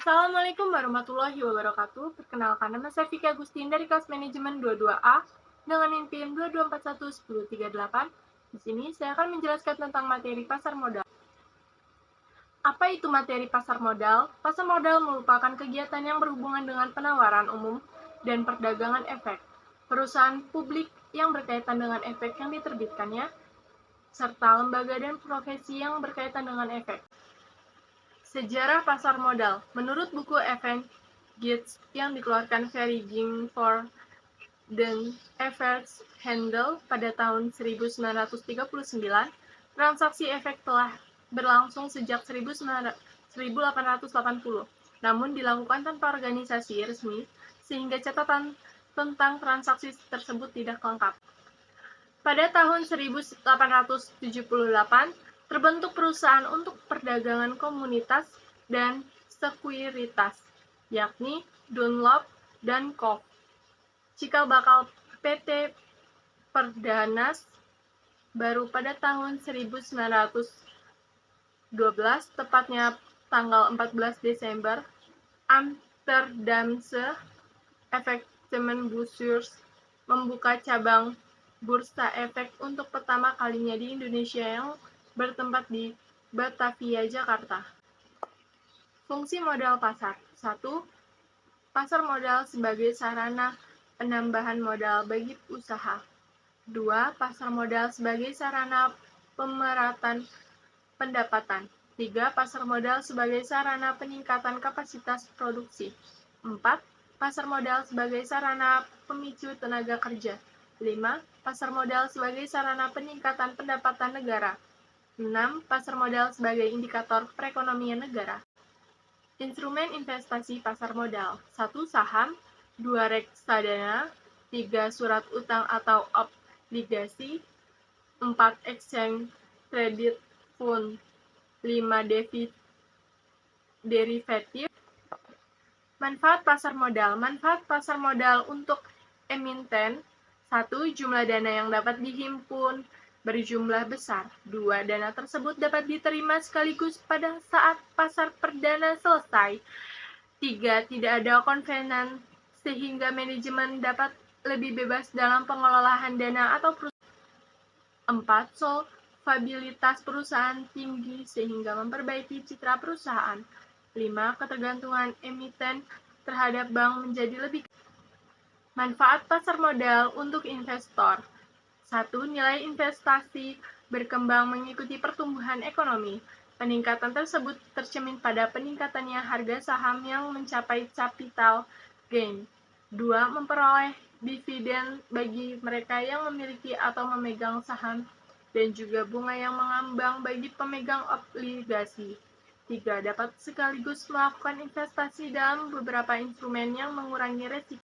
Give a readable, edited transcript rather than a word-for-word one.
Assalamualaikum warahmatullahi wabarakatuh. Perkenalkan, nama saya Vicky Agustin dari kelas manajemen 22A dengan NIM PIM 22411038. Di sini saya akan menjelaskan tentang materi pasar modal. Apa itu materi pasar modal? Pasar modal merupakan kegiatan yang berhubungan dengan penawaran umum dan perdagangan efek, perusahaan publik yang berkaitan dengan efek yang diterbitkannya, serta lembaga dan profesi yang berkaitan dengan efek. Sejarah pasar modal. Menurut buku Evan Gates yang dikeluarkan Very Gingford dan Everett Handel pada tahun 1939, transaksi efek telah berlangsung sejak 1880, namun dilakukan tanpa organisasi resmi, sehingga catatan tentang transaksi tersebut tidak lengkap. Pada tahun 1878, terbentuk perusahaan untuk perdagangan komunitas dan sekuritas, yakni Dunlop dan Co. Cikal bakal PT Perdanas baru pada tahun 1912, tepatnya tanggal 14 Desember, Amsterdamse Effectenbeurs membuka cabang bursa efek untuk pertama kalinya di Indonesia yang bertempat di Batavia, Jakarta. Fungsi modal pasar. 1. Pasar modal sebagai sarana penambahan modal bagi usaha. 2. Pasar modal sebagai sarana pemeratan pendapatan. 3. Pasar modal sebagai sarana peningkatan kapasitas produksi. 4. Pasar modal sebagai sarana pemicu tenaga kerja. 5. Pasar modal sebagai sarana peningkatan pendapatan negara. 6. Pasar modal sebagai indikator perekonomian negara. Instrumen investasi pasar modal. 1. Saham. 2. Reksadana. 3. Surat utang atau obligasi. 4. Exchange traded fund. 5. Derivatif. Manfaat pasar modal. Manfaat pasar modal untuk emiten. 1. Jumlah dana yang dapat dihimpun berjumlah besar. 2. Dana tersebut dapat diterima sekaligus pada saat pasar perdana selesai. 3. Tidak ada kovenan sehingga manajemen dapat lebih bebas dalam pengelolaan dana atau perusahaan. 4. Solvabilitas perusahaan tinggi sehingga memperbaiki citra perusahaan. 5. Ketergantungan emiten terhadap bank menjadi lebih. Manfaat pasar modal untuk investor. 1. Nilai investasi berkembang mengikuti pertumbuhan ekonomi. Peningkatan tersebut tercermin pada peningkatannya harga saham yang mencapai capital gain. 2. Memperoleh dividen bagi mereka yang memiliki atau memegang saham dan juga bunga yang mengambang bagi pemegang obligasi. 3. Dapat sekaligus melakukan investasi dalam beberapa instrumen yang mengurangi resiko.